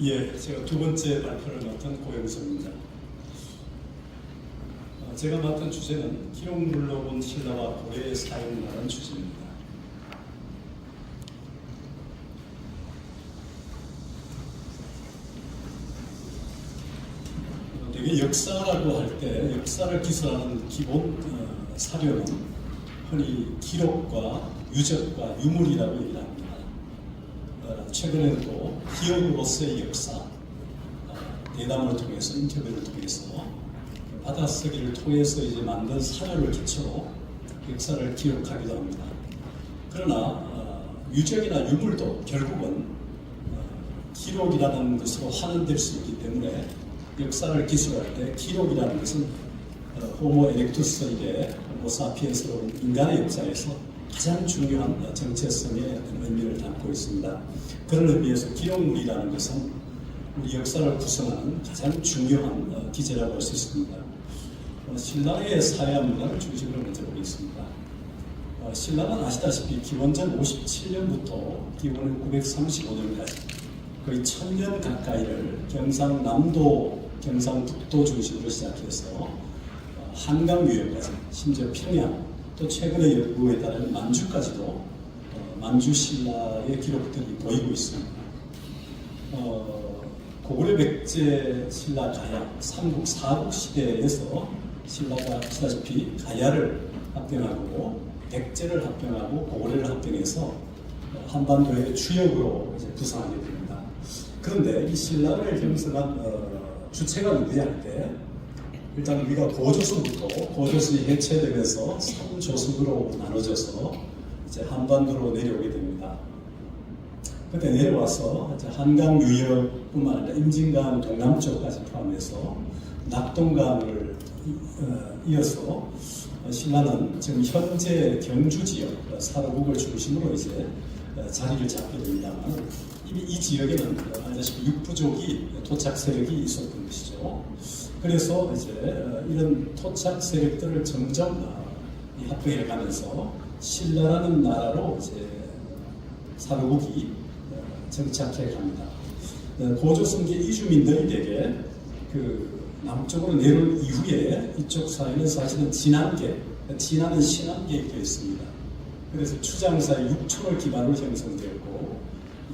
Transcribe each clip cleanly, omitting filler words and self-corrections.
예, 제가 두 번째 발표를 맡은 고영석입니다. 제가 맡은 주제는 기록물로 본 신라와 고려의 사용이라는 주제입니다. 되게 역사라고 할 때 역사를 기술하는 기본 사료는 흔히 기록과 유적과 유물이라고 얘기를 합니다. 최근에도 기억으로서의 역사, 대담을 통해서, 인터뷰를 통해서, 받아쓰기를 통해서 이제 만든 사료를 기초로 역사를 기록하기도 합니다. 그러나 유적이나 유물도 결국은 기록이라는 것으로 환원될 수 있기 때문에 역사를 기술할 때 기록이라는 것은 호모 에렉투스에게 호모사피엔스로 인간의 역사에서 가장 중요한 정체성의 의미를 담고 있습니다. 그런 의미에서 기록물이라는 것은 우리 역사를 구성하는 가장 중요한 기제라고 할 수 있습니다. 신라의 사회 문화를 중심으로 먼저 보겠습니다. 신라는 아시다시피 기원전 57년부터 기원 935년까지 거의 1000년 가까이를 경상남도, 경상북도 중심으로 시작해서 한강 유역까지, 심지어 평양, 또 최근의 연구에 따르면 만주까지도 만주 신라의 기록들이 보이고 있습니다. 고구려 백제 신라 가야, 삼국 사국 시대에서 신라가 아시다시피 가야를 합병하고 백제를 합병하고 고구려를 합병해서 한반도의 주역으로 이제 구성하게 됩니다. 그런데 이 신라를 형성한 주체가 누구냐 할 때 일단 우리가 고조선부터 고조선이 해체되면서 3조선으로 나눠져서 이제 한반도로 내려오게 됩니다. 그때 내려와서 이제 한강 유역뿐만 아니라 임진강 동남쪽까지 포함해서 낙동강을 이어서 신라는 지금 현재 경주 지역 사로국을 중심으로 이제 자리를 잡게 됩니다만 이미 이 지역에는 알다시피 육부족이 토착 세력이 있었던 것이죠. 그래서 이제 이런 토착 세력들을 점점 합병해 가면서 신라라는 나라로 이제 사로국이 정착해 갑니다. 고조선기 이주민들이 대개 그 남쪽으로 내려온 이후에 이쪽 사회는 사실은 진안계, 진안은 신안계에 되어 있습니다. 그래서 추장사의 육촌을 기반으로 형성되었고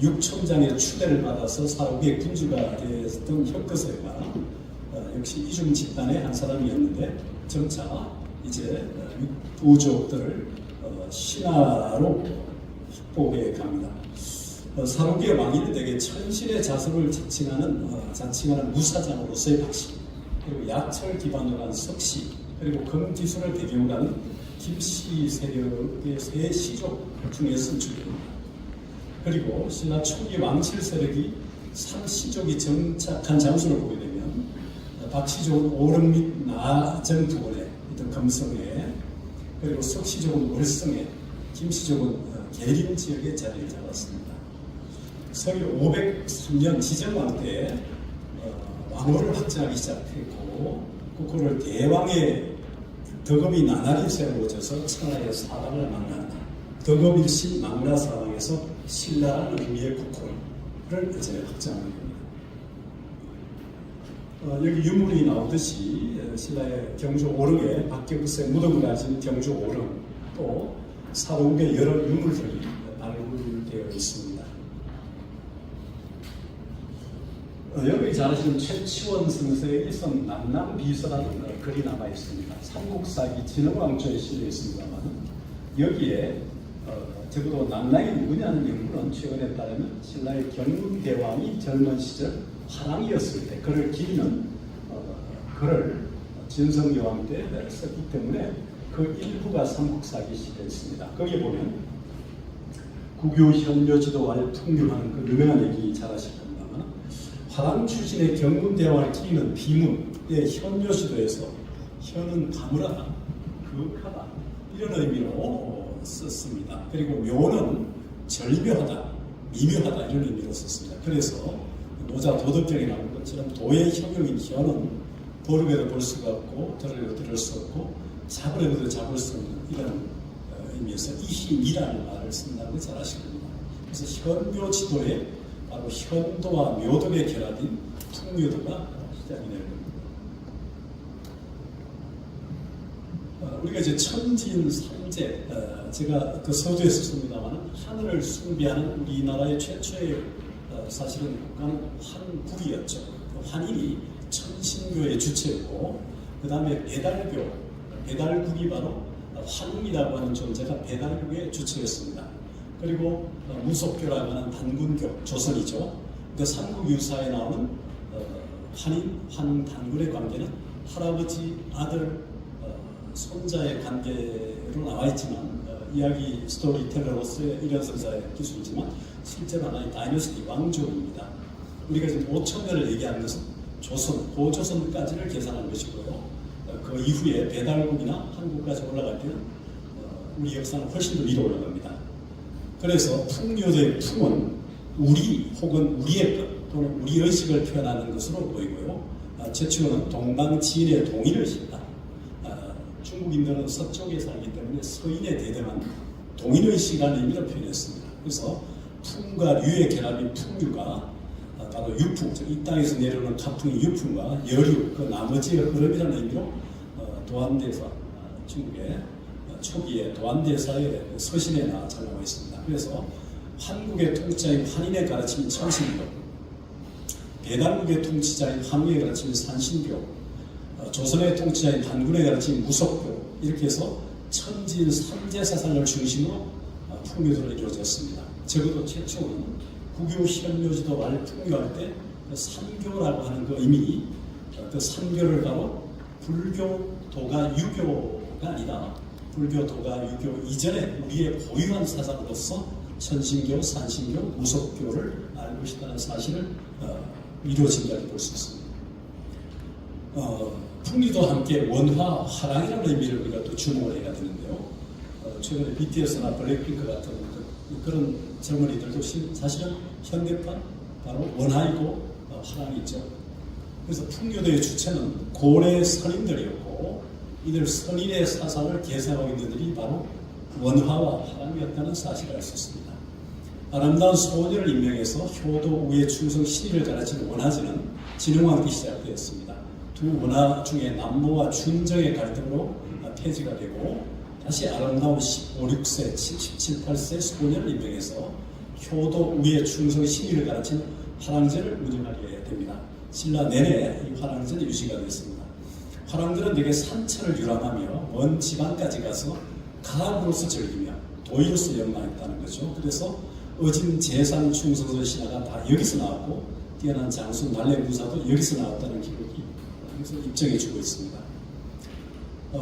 육촌장의 추대를 받아서 사국의 군주가 됐던 혁거세가 역시 이중 집단의 한 사람이었는데 점차 이제 부족들을 신하로 확보해 갑니다. 사국의 왕위는 대개 천실의 자손을 자칭하는 무사장으로서의 박씨, 그리고 야철 기반으로 한 석씨, 그리고 금기술을 배경으로 하는 김씨 세력의 세 시족 중에 선출됩니다. 그리고 신라 초기 왕실 세력이 삼시족이 정착한 장소를 보게 되면 박시족은 오릉 및 나정 두 곳에 있던 금성에, 그리고 석시족은 월성에, 김씨족은 계림 지역에 자리를 잡았습니다. 서기 503년 지정왕 때 왕호를 확장하기 시작했고 그거를 대왕의 덕업이 나날이 세워져서 천하의 사랑을 망라한 덕업일신 망라사왕에서 신라라는 의미의 국호를 이제 확장하게 됩니다. 여기 유물이 나오듯이 신라의 경주 오릉에 박경수의 무덤을 가진 경주 오릉, 또 사록의 여러 유물들이 발굴되어 있습니다. 여기 잘 아시는 최치원 선생의 일성 남남비서라는 글이 남아 있습니다. 삼국사기 진흥왕조에 실려 있습니다만 여기에 적어도 남랑이 누구냐는 연구는 최근에 따르면 신라의 경문대왕이 젊은 시절 화랑이었을 때 그를 기리는 글을 진성여왕 때 썼기 때문에 그 일부가 삼국사기 실려 있습니다. 거기에 보면 국유 현묘 지도와의 풍류하는 그 유명한 얘기 잘 아실 겁니다만 화랑 출신의 경문대왕을 기리는 비문의 현묘 지도에서 현은 가물하다, 그윽하다 이런 의미로 썼습니다. 그리고 묘는 절묘하다, 미묘하다 이런 의미로 썼습니다. 그래서 노자 도덕경에 나온 것처럼 도의 형용인 현은 보르게도 볼 수가 없고 들으려도 들을 수 없고 잡으려도 잡을 수 없는 이런 의미에서 이힘이라는 말을 쓴다는 걸 잘 아실 겁니다. 그래서 현묘 지도에 바로 현도와 묘덕의 결합인 풍묘도가 시작이 될 겁니다. 우리가 이제 천진 삼재, 제가 그 서두에서 씁니다만 하늘을 숭배하는 우리나라의 최초의 사실은 국가는 한국이었죠. 한인이 천신교의 주체였고, 그 다음에 배달국이 바로 환웅이라고 하는 존재가 배달국의 주체였습니다. 그리고 무속교라고 하는 단군교, 조선이죠. 그 삼국유사에 나오는 한인, 환웅, 단군의 관계는 할아버지, 아들, 손자의 관계로 나와 있지만 이야기 스토리텔러로서의 일연설사의 기술이지만 실제로 하나의 다이너스티 왕조입니다. 우리가 지금 5,000년을 얘기하는 것은 조선, 고조선까지를 계산한 것이고요. 그 이후에 배달국이나 한국까지 올라갈 때는 우리 역사는 훨씬 더 위로 올라갑니다. 그래서 풍요도의 풍은 우리 혹은 우리의 것 또는 우리 의식을 표현하는 것으로 보이고요. 최초는 동방지인의 동인의식이다. 중국인들은 서쪽에 살기 때문에 서인에 대등한 동인의식이라는 의미를 표현했습니다. 그래서 풍과 류의 결합인 풍류가 바로 유풍, 즉 이 땅에서 내려오는 가풍의 유풍과 여류, 그 나머지의 흐름이라는 의미로 도안대사, 중국의 초기에 도안대사의 서신에 나와 있습니다. 그래서 한국의 통치자인 한인의 가르침인 천신교, 배달국의 통치자인 한우의 가르침인 산신교, 조선의 통치자인 단군의 가르침인 무속교, 이렇게 해서 천진 삼재 사상을 중심으로 풍요도를 이루어졌습니다. 적어도 최초는 국유 실현묘지도 말을 풍요할 때 삼교라고 하는 그 의미, 그 삼교를 바로 불교도가 유교가 아니라 불교도가 유교 이전에 우리의 고유한 사상으로서 천신교, 산신교, 무속교를 알고 있다는 사실을 이루어진 것을 볼 수 있습니다. 풍리도 함께 원화, 화랑이라는 의미를 우리가 또 주목을 해야 되는데요. 최근에 BTS나 블랙핑크 같은 그런 젊은이들도 사실은 현대판 바로 원화이고 화랑이죠. 그래서 풍요도의 주체는 고래 선인들이었고, 이들 선인의 사상을 계승하고 있는 들이 바로 원화와 화랑이었다는 사실을 알 수 있습니다. 아름다운 소녀를 임명해서 효도, 우애, 충성, 신의를 가르치는 원화제는 진흥왕 때 시작되었습니다. 두 원화 중에 남모와 춘정의 갈등으로 폐지가 되고, 다시 아름다운 15, 6세, 17, 18세 소녀를 임명해서 효도, 우애, 충성, 신의를 가르치는 화랑제를 운영하게 됩니다. 신라 내내 이 화랑제는 유지가 되었습니다. 화랑들은 대개 산천을 유람하며 먼 지방까지 가서 가학으로서 즐기며 도의로서 연마했다는 거죠. 그래서 어진 재산 충성서 신화가 다 여기서 나왔고, 뛰어난 장수 말레무사도 여기서 나왔다는 기록이 여기서 입증해주고 있습니다.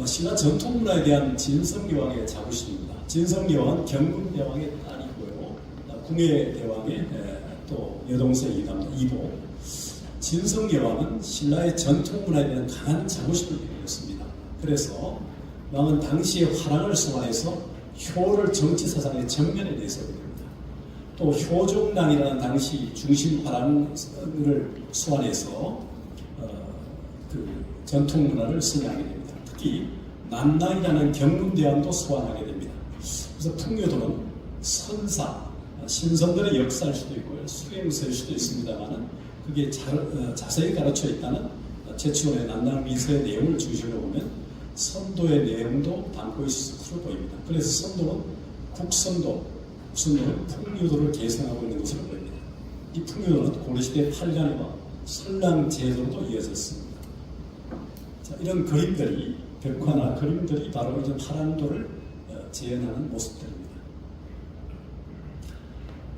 신라 전통문화에 대한 진성여왕의 자부심입니다. 진성여왕은 경문대왕의 딸이고요. 궁예대왕의 또 여동생이기도 합니다. 이보. 진성여왕은 신라의 전통문화에 대한 강한 자부심을 보였습니다. 그래서 왕은 당시의 화랑을 소환해서 효를 정치사상의 정면에 내세우게 됩니다. 또 효종랑이라는 당시 중심 화랑을 소환해서 그 전통문화를 승인하게 됩니다. 특히 남랑이라는 경문대왕도 소환하게 됩니다. 그래서 풍요도는 선사, 신선들의 역사일 수도 있고요, 수행서일 수도 있습니다만은 그게 자세히 가르쳐 있다는 최초의 남랑미서의 내용을 중심으로 보면 선도의 내용도 담고 있을 것으로 보입니다. 그래서 선도는 국선도는 풍류도를 계승하고 있는 것으로 보입니다. 이 풍류도는 고려시대 팔간회와 설랑제도로도 이어졌습니다. 자, 이런 그림들이, 벽화나 그림들이 바로 이런 화랑도를 재현하는 모습들입니다.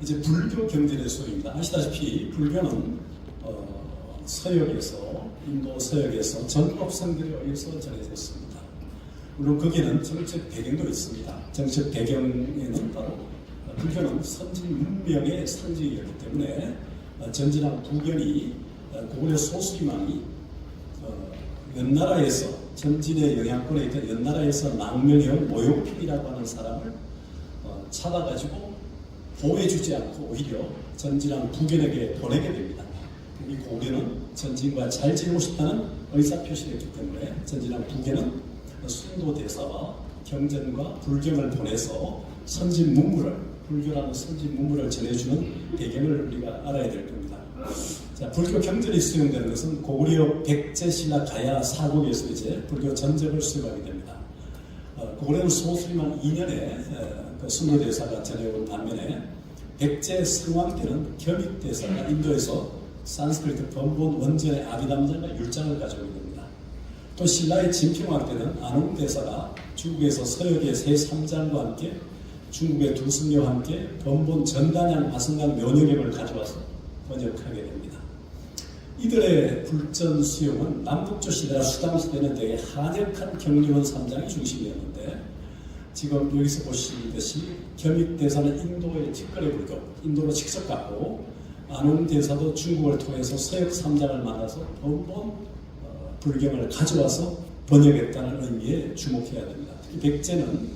이제 불교 경전의 소리입니다. 아시다시피 불교는 서역에서, 인도 서역에서 전법성들에 의해서 전해졌습니다. 물론 거기에는 정책 배경도 있습니다. 정책 배경에는 바로 불교는 선진 문명의 상징이었기 때문에 전진한 부견이 고구려 소수림왕이 연나라에서, 전진의 영향권에 있던 연나라에서 낭명형 모욕필이라고 하는 사람을 찾아가지고 보호해주지 않고 오히려 전진한 부견에게 보내게 됩니다. 이 고견은 전진과 잘 지내고 싶다는 의사표시를 했기 때문에 전진한 부견은 순도 대사와 경전과 불경을 보내서 선진 문물을 불교라는 선지 문물을 전해주는 배경을 우리가 알아야 될 겁니다. 자, 불교 경전이 수용되는 것은 고구려 백제신라 가야 사국에서 이제 불교 전적을 수용하게 됩니다. 고구려는 소수림한 2년에 그 순도대사가 전해온 반면에 백제 성왕 때는 겸익대사가 인도에서 산스크리트 번본 원전의 아비담장과 율장을 가져오게 됩니다. 또 신라의 진평왕 때는 안홍대사가 중국에서 서역의 세 삼장과 함께 중국의 두 승려와 함께 번본 전단양 화성강 면역액을 가져와서 번역하게 됩니다. 이들의 불전 수용은 남북조 시대와 수당 시대는 되게 한역한 경륜원 3장이 중심이었는데 지금 여기서 보시듯이 겸익대사는 인도의 직거래 불교, 인도로 직접 갔고 안홍대사도 중국을 통해서 서역 3장을 만나서 번본 불경을 가져와서 번역했다는 의미에 주목해야 됩니다. 특히 백제는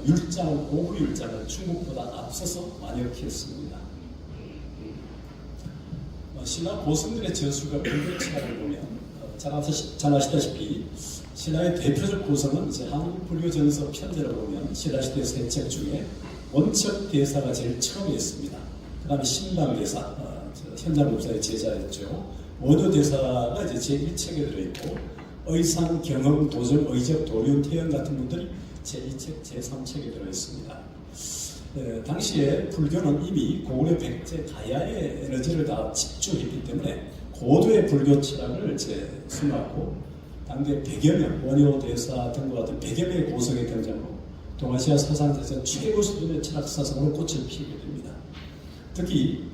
율장, 고구 율장을 중국보다 앞서서 완역했습니다. 신라 고성들의 저술과 불교 철학을 보면 잘 아시다시피 신라의 대표적 고성은 이제 한국 불교 전서 편제를 보면 신라시대 세 책 중에 원척 대사가 제일 처음에 있습니다. 그 다음에 신방 대사, 현장 목사의 제자였죠. 원효 대사가 이제 제1책에 들어있고 의상, 경험, 도정, 의적, 도륜, 태연 같은 분들이 제2책, 제3책에 들어있습니다. 당시에 불교는 이미 고구려 백제 가야의 에너지를 다 집중했기 때문에 고도의 불교 철학을 수놓았고 당대 100여 명, 원효 대사 등과 같은 100여 명의 고성의 등장으로 동아시아 사상에서 최고 수준의 철학 사상으로 꽃을 피우게 됩니다. 특히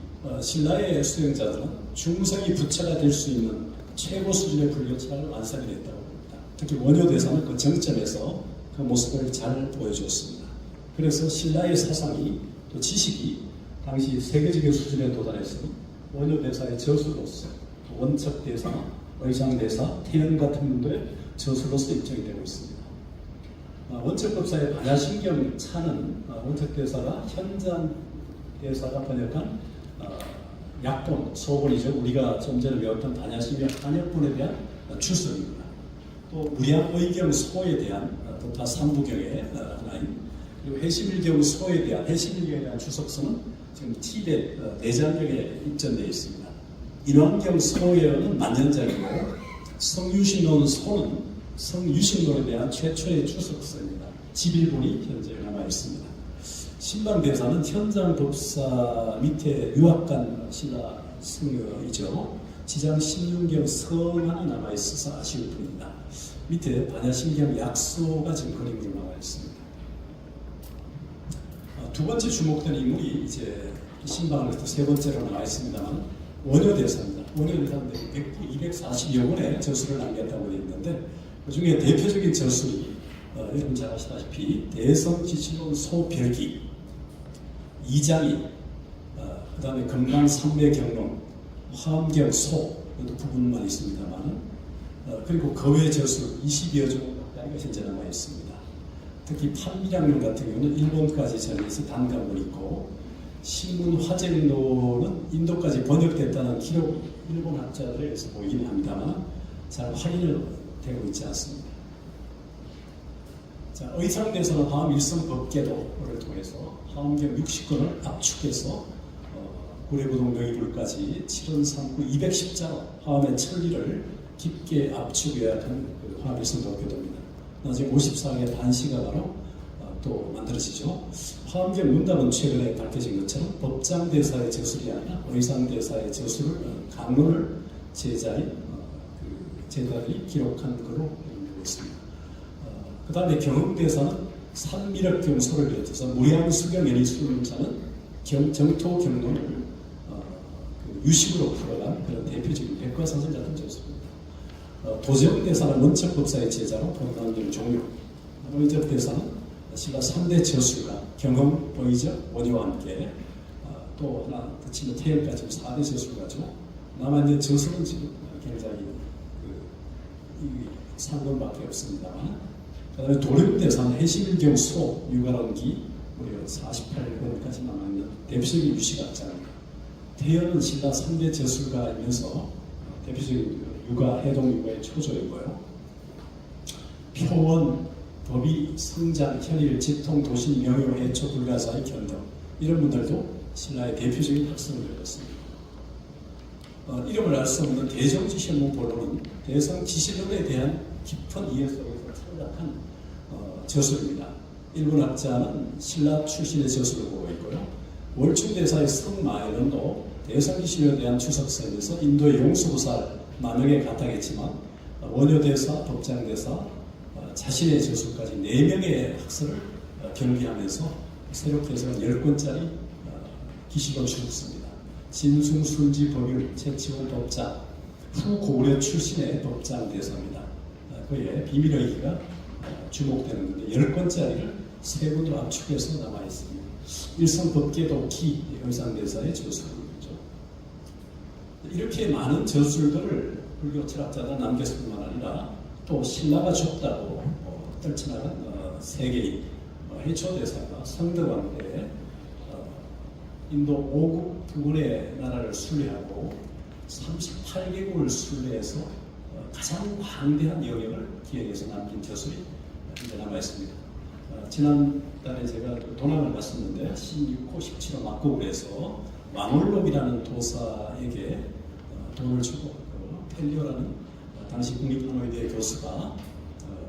신라의 수행자들은 중성이 부처가 될 수 있는 최고 수준의 불교 철학을 완성해냈다고 합니다. 특히 원효 대사는 그 정점에서 그 모습을 잘 보여주었습니다. 그래서 신라의 사상이 또 지식이 당시 세계적인 수준에 도달했으니 원효 대사의 저수로서 원척 대사, 의상 대사, 태연 같은 분들의 저수로서 입증이 되고 있습니다. 원척법사의 반야신경 차는 원척 대사가 현장 대사가 번역한 약본, 소본이죠. 우리가 좀 전에 배웠던 반야신경 한역본에 대한 출석입니다. 또 무량의경 소에 대한 도타 3부경의 하나인 그리고 해시밀경 소에 대한 해시밀경에 대한 주석서는 지금 티벳 내장경에 입전되어 있습니다. 인왕경 소에는 만년장이고 성유신론 소는 성유신론에 대한 최초의 주석서입니다. 지빌본이 현재 남아 있습니다. 신방대사는 현장 법사 밑에 유학간 신라 승려이죠. 지장 16경 성안이 남아 있어서 아쉬울 뿐입니다. 밑에 반야신경 약소가 지금 그림으로 나와 있습니다. 두 번째 주목된 인물이 이제 신방을 세 번째로 나와 있습니다만 원효 대사입니다. 원효 대사는 240여 권의 저술을 남겼다고 되어 있는데 그 중에 대표적인 저술이 여러분 잘 아시다시피 대성지치론 소별기, 이장이, 그 다음에 금강삼매경론, 화엄경 소 이것도 부분만 있습니다만 그리고 거외 저술 20여 종가까지가 현재 남아 있습니다. 특히 판미량론 같은 경우는 일본까지 전해서 단감을 있고 신문화쟁론은 인도까지 번역됐다는 기록 일본 학자들에 의해서 보이긴 합니다만 잘 확인을 되고 있지 않습니다. 자, 의상대사는 화엄 일성 법계도를 통해서 화엄경 60권을 압축해서 구례부동 명의불까지 7원 3구 210자로 화엄의 천리를 깊게 압축요약한 그 화엄 일성 법계도입니다. 나중에 54개의 단시가 바로 또 만들어지죠. 화엄경 문답은 최근에 밝혀진 것처럼 법장대사의 저술이 아니라 의상대사의 저술을 강론을 제자인 제자들이 기록한 것으로 되고 있습니다. 그 다음에 경흥대사는 산미력경 소를 비롯해서 무량수경 연희수문자는 정토 경론을 유식으로 풀어간 그런 대표적인 백과사전 같은 저술입니다. 도정대사는 원척법사의 제자로 본관계를 종료. 의적대사는 신라 3대 저술가 경험, 보이적, 원효와 함께 또 하나 그 친구 태연까지 4대 저술가죠. 남아있는 저술은 지금 굉장히 상권밖에 없습니다만 그 다음에 도령대사는 해시밀경 소, 유가론기 무려 48권까지 남아있는 대표적인 유식학자입니다. 태연은 신라 3대 저술가이면서 대표적인 유가, 해동유가의 초조이고요. 표원, 법이, 성장, 현일, 지통, 도신, 명효, 해초, 불가사의 견덕 이런 분들도 신라의 대표적인 학성을 이뤘습니다. 이름을 알 수 없는 대정지실론 본론은 대성지실론에 대한 깊은 이해 속에서 창작한 저술입니다. 일본 학자는 신라 출신의 저술을 보고 있고요. 월충대사의 성마일론도 대성지실론에 대한 추석서에서 인도의 용수구살 만역에 가타겠지만 원효대사, 법장대사, 자신의 저술까지 4명의 학설을 경비하면서 새롭게 해서 10권짜리 기식을 주었습니다. 진숭순지 법율, 채치원 법장, 후 고려 출신의 법장 대사입니다. 그의 비밀의 기가 주목되는 건데 10권짜리를 3군으로 압축해서 남아있습니다. 일성 법계도 기 의상대사의 저술이죠. 이렇게 많은 저술들을 불교 철학자가 남겼을 뿐만 아니라 또 신라가 좁다고 떨쳐나간 세계인 해초대사가 성덕왕 때 인도 5국 부근의 나라를 순례하고 38개국을 순례해서 가장 광대한 영역을 기획해서 남긴 저술이 현재 남아있습니다. 지난달에 제가 동남을 갔었는데 16호, 17호 막고을에서 왕월록이라는 도사에게 돈을 주고 펠리오라는 당시 국립한의대 교수가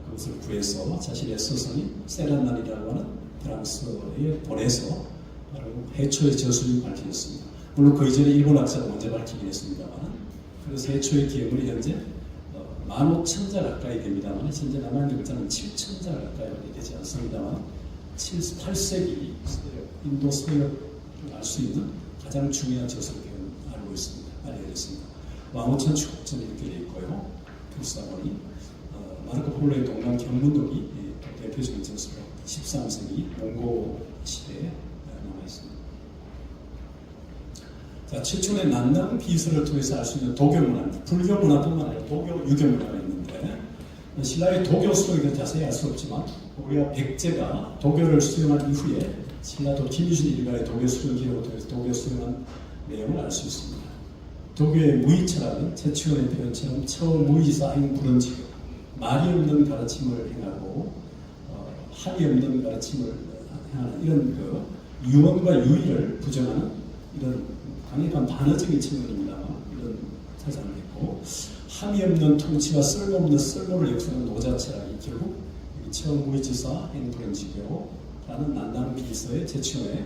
그것을 구해서 자신의 스승인 세란난이라고 하는 프랑스에 보내서 바로 해초의 저술이 밝혀졌습니다. 물론 그 이전에 일본 학자가 먼저 밝히긴 했습니다만, 그래서 해초의 기억은 현재 15,000자 가까이 됩니다만, 현재 남아있는 글자는 7,000자 가까이 되지 않습니다만, 8세기 인도 서역을 알 수 있는 가장 중요한 저술을 알고 있습니다. 알려져 있습니다. 왕호천 축전 이렇게 되어 있고요. 필사본이 마르코 폴로의 동남 경문록이 대표적인 저술로 13세기 몽고 시대에 남아 있습니다. 자, 최초의 난남 비서를 통해서 알 수 있는 도교 문화입니다. 불교 문화뿐만 아니라 도교, 유교 문화가 있는데 신라의 도교 수록에 자세히 알 수 없지만 우리가 백제가 도교를 수용한 이후에 신라도 김유신 일가의 도교 수용 기록을 통해서 도교 수용한 내용을 알 수 있습니다. 도교의 무의철학은 최치원의 표현처럼 처무의사 행불언지교, 말이 없는 가르침을 행하고 합이 없는 가르침을 행하는 이런 유언과 유의를 부정하는 이런 강력한 반어적인 측면입니다만 이런 사상을 했고, 함이 없는 통치와 쓸모없는 쓸모를 역사하는 노자철학이 결국 처무의지사 행불언지교라는 난남 비서의 제치원의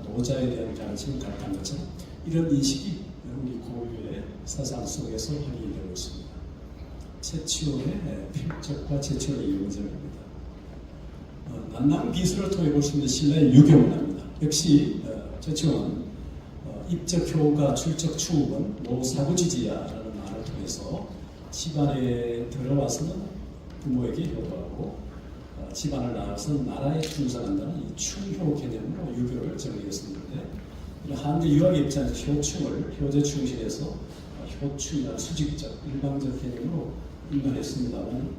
노자에 대한 가르침을 가르친 것처럼 이런 인식이 우리 고유의 사상 속에서 확인이 되고 있습니다. 채치원의 필적과 채치원의 영점입니다. 난남 비서를 통해 볼 수 있는 신라의 유교 문화입니다. 역시 채치원은 입적 효가 출적 추후은 노사구지지야라는 말을 통해서 집안에 들어와서는 부모에게 효도하고 집안을 나와서는 나라에 충성한다는 이 충효 개념으로 유교를 정리했었는데, 한대 유학의 입장에서 효충을 효제 충실해서 효충이라는 수직적 일방적 개념으로 인간했습니다만,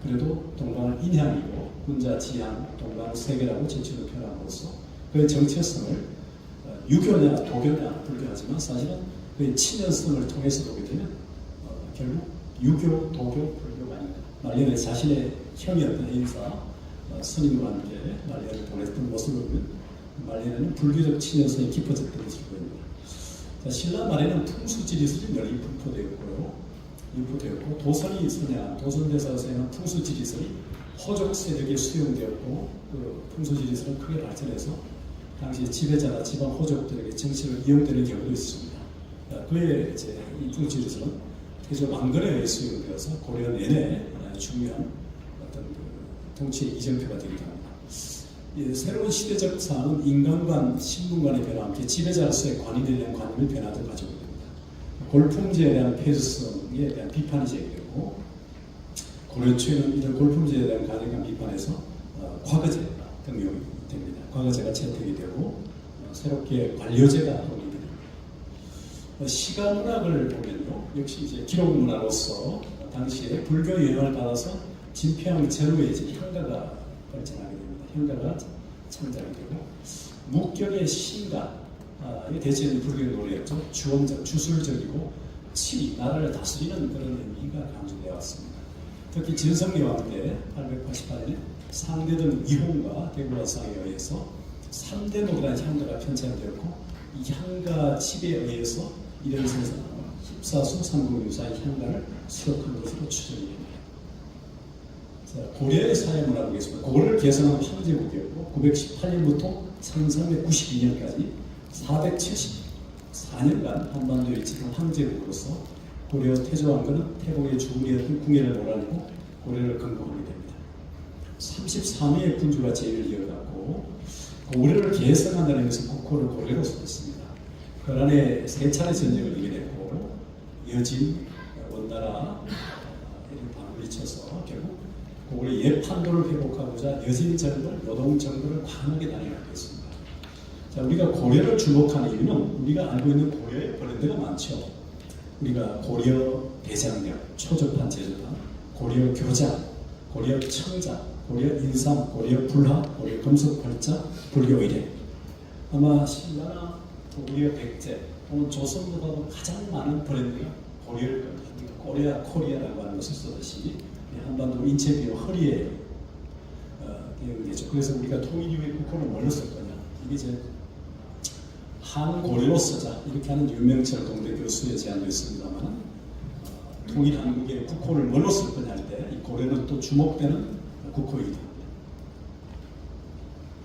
그래도 동방은 인향이고 군자 지향, 동방은 세계라고 제치로 표현함으로써 그의 정체성을 유교냐 도교냐 불교하지만 사실은 그의 친연성을 통해서 보게 되면 결국 유교, 도교, 불교가 아닙니다. 말년에 자신의 형이었던 인사 스님과 함께 말년을 보냈던 모습을 보면 말년에는 불교적 친연성이 깊어졌던 것을 보입니다. 신라 말에는 풍수지리설이 널리 유포되었고 도선이 선양, 도선대사가 선양한 풍수지리설이 호족 세력에 수용되었고 그 풍수지리설은 크게 발전해서 당시 지배자나 지방 호족들에게 정치를 이용되는 경우도 있습니다. 그의 이 풍수지리설은 대조 왕건에 의해 수용되어서 고려 내내 중요한 어떤 통치의 이정표가 되기도 합니다. 새로운 시대적 사안은 인간관, 신분관의 변화와 함께 지배자로서의 관인에 대한 관념의 변화도 가져오게 됩니다. 골품제에 대한 폐쇄성에 대한 비판이 제기되고, 고려 초에는 이런 골품제에 대한 강력한 비판에서 과거제가 등용이 됩니다. 과거제가 채택이 되고 새롭게 관료제가 도입이 됩니다. 시가문학을 보면요, 역시 이제 기록문화로서 당시에 불교 영향을 받아서 진평 제로의 향가가 발전하게 됩니다. 향가가 창작이 되고, 묵격의 시가 대체는 불교의 노래였죠. 주원적, 주술적이고 치, 나라를 다스리는 그런 의미가 강조되어 왔습니다. 특히 진성여왕 때 888년에 상대던 위홍과 대구라상에 의해서 3대 노라는 향가가 편찬되었고 이 향가 칩에 의해서 이런 생산 14수 3064의 향가를 수록한 것으로 추정이 됩니다. 자, 고려의 사회문화가 있습니다. 고려를 개성한 황제국이었고 918년부터 1392년까지 474년간 한반도에 위치한 황제국으로서 고려 태조왕건은 태국의 주군이었던 궁예를 몰아내고 고려를 건국하게 됩니다. 33위의 군주가 제위를 이어갔고 고려를 개성한다는 것은 국호를 고려로 썼습니다. 그 안에 세 차례 전쟁을 이겨냈고 여진, 원나라 이런 방울이 쳐서 결국 고려 예판도를 회복하고자 여진 정글, 노동 정글을 강하게 나뉘었습니다. 자, 우리가 고려를 주목하는 이유는 우리가 알고 있는 고려의 브랜드가 많죠. 우리가 고려 대장경, 초접한 제조단, 고려 교장, 고려 청자, 고려 인삼, 고려 불화, 고려 금속발자, 불교의례. 아마 신라나 고려 백제 또는 조선보다도 가장 많은 브랜드가 고려일 겁니다. 고려 코리아라고 하는 것을 쓰듯이 한반도 인체 비호 허리에 되죠. 그래서 우리가 통일 이후에 국호를 뭘로 쓸 거냐? 이게 이제 한고려로 쓰자 이렇게 하는 유명철 동대 교수의 제안도 있습니다만 통일 한국의 국호를 뭘로 쓸 거냐 할 때 이 고려는 또 주목되는 국호이기도 합니다.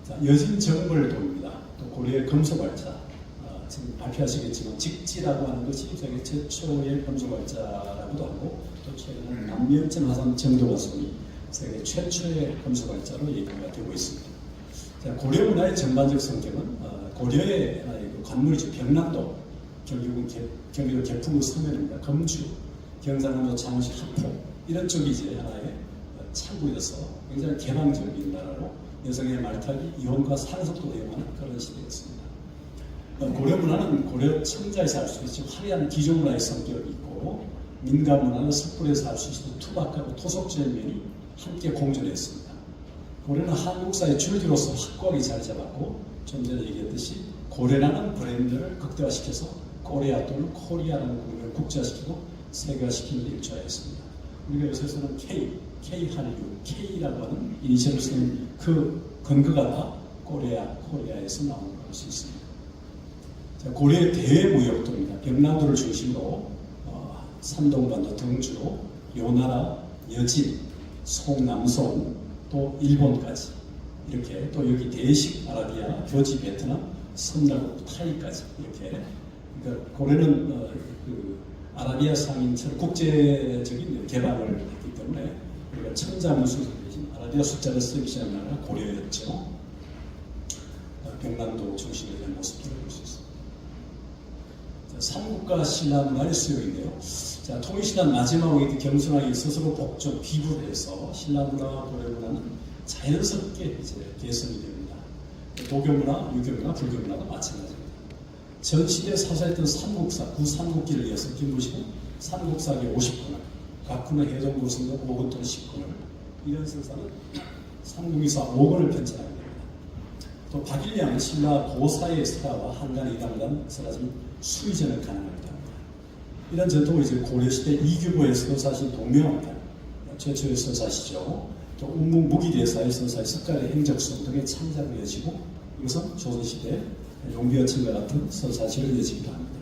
자, 여진 정벌도입니다. 또 고려의 금속발자 지금 발표하시겠지만 직지라고 하는 것이 세계 최초의 금속발자라고도 하고 또 최근에 남면천 화산 정도화석이 세계 최초의 금속발자로 얘기가 되고 있습니다. 자, 고려 문화의 전반적 성격은 고려의 관물이죠. 병남도, 경기도 개풍구 서면입니다. 검주, 경상남도 창원시 하포 이런 쪽이 이제 하나의 창구여서 굉장히 개방적인 나라로 여성의 말타기, 이혼과 상속도 대응하는 그런 시대였습니다. 고려 문화는 고려 청자에서 알 수 있죠. 화려한 기존 문화의 성격이 있고 민간 문화는 섣불에서 알 수 있는 투박하고 토속적인 면이 함께 공존했습니다. 고려는 한국사의 줄기로서 확고하게 자리 잡았고 좀 전에 얘기했듯이 고려라는 브랜드를 극대화시켜서 코리아 또는 코리아라는 국명을 국제화시키고 세계화시키는 데 일조하였습니다. 우리가 요새 쓰는 K-한류, K라고 하는 이니셜을 쓰는 그 근거가 다 코리아에서 나온 걸 알 수 있습니다. 자, 고려의 대외무역도입니다. 병남도를 중심으로 산동반도 등주로 요나라, 여진, 송남송, 또 일본까지 이렇게 또 여기 대식 아라비아, 교지 베트남, 섬나국 타이까지 이렇게 그러니까 고려는 아라비아 상인처럼 국제적인 개방을 했기 때문에 우리가 청자문수 대신 아라비아 숫자를 쓰기 시작한 나라가 고려였죠. 병남도 중심에 대한 모습들을 볼 수 있습니다. 삼국과 신라 문화의 수요인데요. 자, 통일신라 마지막에 겸손하게 스스로 복종, 비부를 해서 신라 문화와 고려 문화는 자연스럽게 이제 개선이 됩니다. 도교 문화, 유교 문화, 불교 문화도 마찬가지입니다. 전시대 사사했던 삼국사, 구삼국기를 이어서 김부식은 삼국사기 50권을, 각군의 해동고승과 5권 또는 10권을, 이런 선사는 삼국유사 5권을 편찬하게 됩니다. 또 박일량은 신라 고사의 설화와 한간 이당단 설화진 수의전을 가능하게 합니다. 이런 전통을 이제 고려시대 이규보의 서사신 동명왕단, 최초의 서사시죠. 또 운문 무기대사의 서사의 석가의 행적성 등의 참작을 이어지고 이것은 조선시대 용비어천과 같은 서사시를 이어지기도 합니다.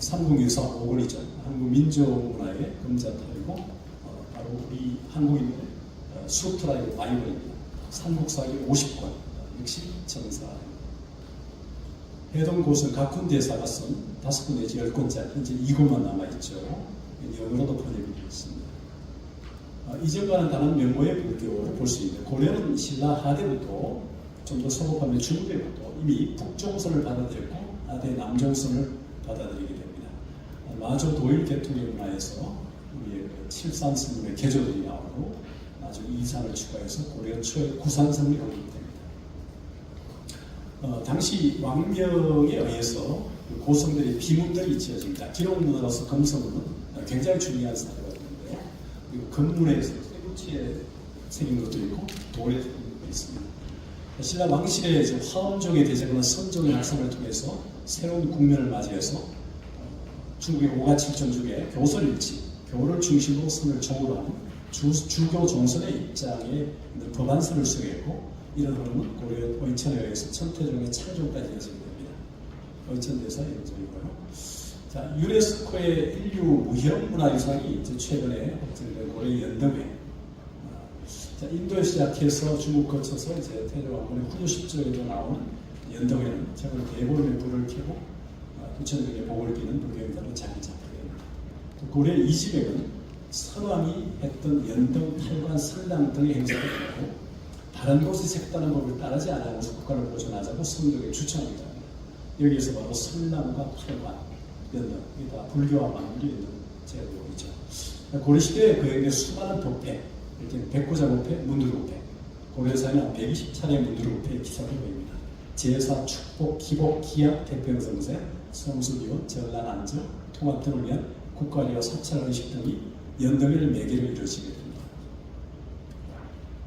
삼국유사 5권이죠. 한국 민족문화의 금자탑이고 바로 우리 한국인의 수트라이브 바이블입니다. 삼국사기 50권 역시 정사. 해동고승 각군 대사가 쓴 5권 내지 10권짜리 현재 2권만 남아있죠. 영어로도 번역이 되어 있습니다. 이전과는 다른 면모의 불교를 볼 수 있는데 고려는 신라 하대부터 좀 더 소급하면 중국에부터 이미 북종선을 받아들였고 하대 남종선을 받아들이게 됩니다. 마조 도일 계통의 문화에서 우리의 칠산 스님의 개조들이 나오고 나중에 이산을 추가해서 고려 초의 구산성이 형성됩니다. 당시 왕명에 의해서 고성들의 비문들이 지어집니다. 기록문으로서 금성은 굉장히 중요한 사례가 되는데요. 그리고 금문에서 쇠붙이에 새긴 것도 있고 돌에 새긴 것도 있습니다. 신라 왕실의 화엄종의 대제거나 선종의 학성을 통해서 새로운 국면을 맞이해서 중국의 5가 7종 중에 교설일치, 교를 중심으로 선을 종으로 하는 주교 종선의 입장에 법안서를 수행했고 이런 흐름은 고려 의천에 의해서 천태종의 창조까지 이어지게 됩니다. 의천대사 영정이고요. 자, 유네스코의 인류 무형문화유산이 이제 최근에 확정된 고려 연덕회. 자, 인도에 시작해서 중국 거쳐서 이제 태조왕건의 후조 10조에도 나오는 연덕회는 최근 대보름에 불을 켜고 부처님에게 복을 비는 불교행사로 자기 작품입니다. 고려 이지백은 선왕이 했던 연등, 탈관, 설랑 등의 행사를 하고 다른 곳의 색다른 법을 따르지 않으면서 국가를 보존하자고 성경에 추천합니다. 여기에서 바로 설랑과 탈관, 연등, 이게 다 불교와 맞물리는 제도이죠. 고려시대에 그에게 수많은 법회, 이렇게 백고자법회, 문두법회, 고려사에는 120차례 문두법회의 기사를 보입니다. 제사, 축복, 기복, 기약, 대평성세, 성수기원, 전란, 안정, 통합 등을 위한 국가리와 사찰 의식 등이 연등일 매개로 이루어지게 됩니다.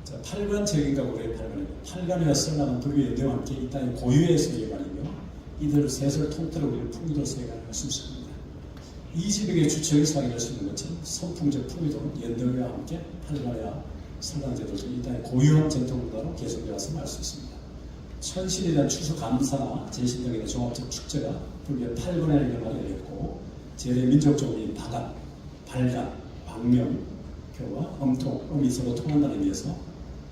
자, 팔관제국인가 고려의 팔관입니다. 팔관이와 설랑은 불교 연대와 함께 이 땅의 고유에서 예관이며 이들 셋을 통틀어 우리는 풍미도 세간을 할 수 있습니다. 이지백의 주체의 상의할 수 있는 것처럼 선풍적 풍미도는 연등과 함께 팔관이와 설랑제도 등 이 땅의 고유한 전통문화로 개성되어 왔음을 알 수 있습니다. 천신에 대한 추수 감사나 제신 등의 종합적 축제가 불교의 팔관의 영향을 열렸고 제대 민족적인 다간, 발간, 방명, 교와 엄통, 음이 서로 통한다는 의미에서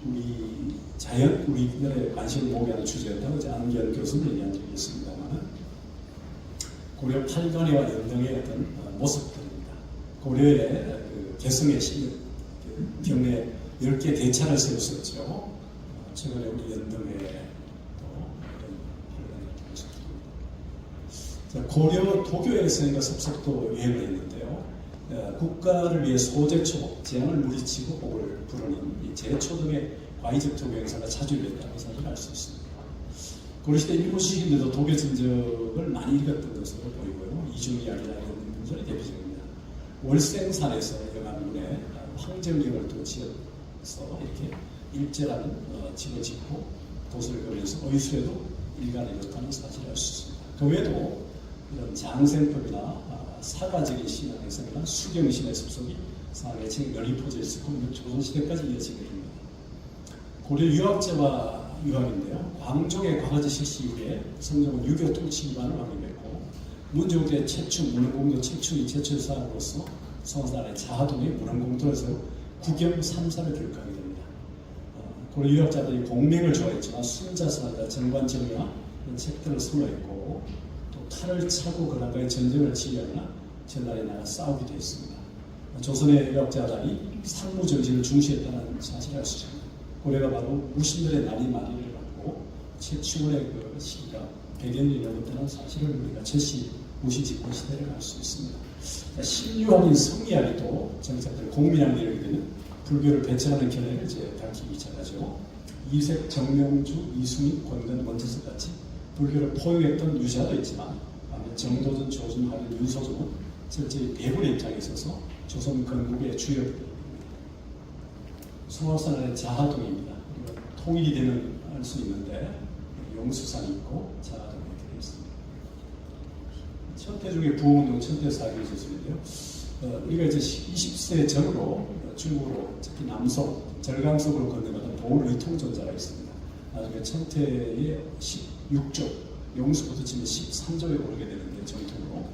우리 자연, 우리들의 관심을 모으게 하는 주제였다고 이제 안기현 교수는 얘기한 적이 있습니다만 고려 팔관회와 연등의 어떤 모습들입니다. 고려의 그 개성의 시 경내 10개 대차를 세웠었죠. 최근에 우리 연등회 고려 도교에서인가 섭섭도 유행을 했는데요. 국가를 위해 소제초, 재앙을 물리치고 복을 부르는 이 제초 등의 과의적 도교 행사가 자주 일어났다고 사실 알 수 있습니다. 고려시대 일부 시인들도 도교 전적을 많이 읽었던 것으로 보이고요. 이중이야기라는 문절이 대표적입니다. 월생산에서 영암군에 황정경을 또 지어서 이렇게 일제라는 집을 짓고 도서를 그리면서 의술에도 일간을 이뤘다는 사실을 알 수 있습니다. 그 외에도 이런 장생법이나 사가적인 신앙에서는 수경신의 습속이 사회에 널리 퍼져 있었고 조선시대까지 이어지게 됩니다. 고려 유학자와 유학인데요. 광종의 과거제 실시 이후에 성종은 유교 통치 기반을 확립했고 문종대 최충, 문흥공도 최충이 제철사항으로서 성산의 자하동의 문흥공도에서 국영 3사를 교육하게 됩니다. 고려 유학자들이 공명을 좋아했지만 순자사나 정관정리와 이런 책들을 선호했고 칼을 차고 그런가에 전쟁을 치려거나 전날에 나가 싸우기도 했습니다. 조선의 유학자들이 상무정신을 중시했다는 사실을 알 수 있습니다. 고려가 바로 무신들의 난이마리를 갖고 최충원의 그 시기가 100여 년이 넘었다는 사실을 우리가 제시 무신집권 시대를 알 수 있습니다. 신유학인 성리학이 정착될 공민학을 이루게 되는 불교를 배척하는 견해를 이제 밝히기 시작하죠. 이색, 정명주, 이순인, 권근, 원태석 같이 불교를 포용했던 유자도 있지만 정도전, 조준, 하는 윤소종은 실제 배분의 입장에 있어서 조선 건국의 주요 송화산의 자하동입니다. 통일이 되는 알 수 있는데 용수산이 있고 자하동이 이렇게 되어 있습니다. 천태종의 부흥운동 천태사학의 제술인데요. 우리가 이제 20세 전으로 중국으로 특히 남성, 절강석으로 건너가던 보울의통전자가 있습니다. 나중에 천태의 16조, 용수부터 치면 13조에 오르게 되는데 정통으로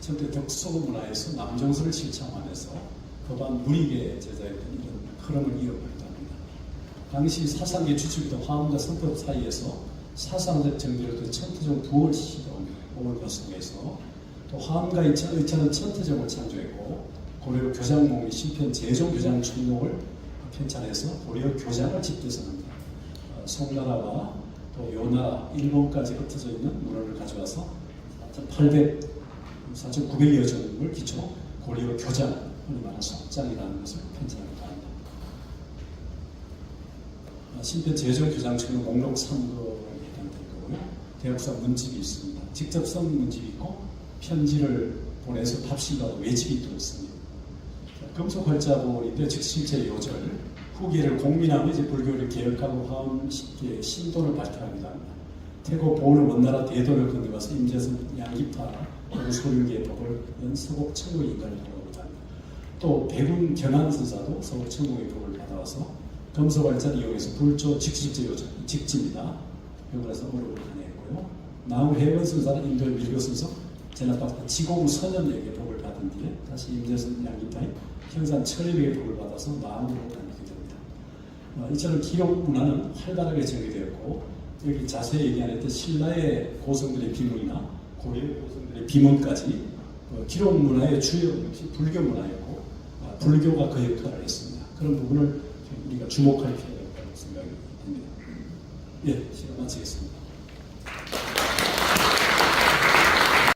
천태 덕소 문화에서 남정설을 실천하면서 법안 문익의 제자였던 이런 흐름을 이어가기도 합니다. 당시 사상계 주축이던 화엄과 성법 사이에서 사상적 정리를 천태종 부월 시동 5월 발송에서 또 화엄과 의천은 천태종을 창조했고 고려 교장몽이 신편 제종 교장 총록을 편찬해서 고려 교장을 집대성합니다. 송나라와 또 요나라, 일본까지 흩어져 있는 문헌을 가져와서 4,900여 종을 기초 고려 교장, 흔히 말하는 속장이라는 것을 편찬하기도 합니다. 신편 제종 교장 총록 목록 3도에 해당될 거고요. 대역사 문집이 있습니다. 직접 쓴 문집이 있고 편지를 보내서 답신과도 외집이 또 있습니다. 금속활자본인데 즉 실제 요절 후기를 공민하고 이제 불교를 개혁하고 화엄식의 신도를 발달합니다. 태고 보울 원나라 대도를 건너가서 임재선 양기파 소륜기의 법을 연 서곡 천국의 인간을 보고합니다. 또 백운 견한선사도 서곡 천국의 법을 받아와서 검소발차를 이용해서 불조 직집제요 직지입니다. 병원에서 어록을 가내했고요. 나후 해원 순사는 인도의 밀교 순서 제나박사 지공 선현에게 복을 받은 뒤에 다시 임재선 양기파의 형산 철입에게 복을 받아서 마음으로 가게 됩니다. 이처럼 기록 문화는 활발하게 정의되었고 여기 자세히 얘기 안 했던 신라의 고성들의 비문이나 고려의 고성들의 비문까지 기록 문화의 주요 역시 불교 문화였고 불교가 그 역할을 했습니다. 그런 부분을 우리가 주목할 필요가 있다고 생각이 듭니다. 예, 시간 마치겠습니다.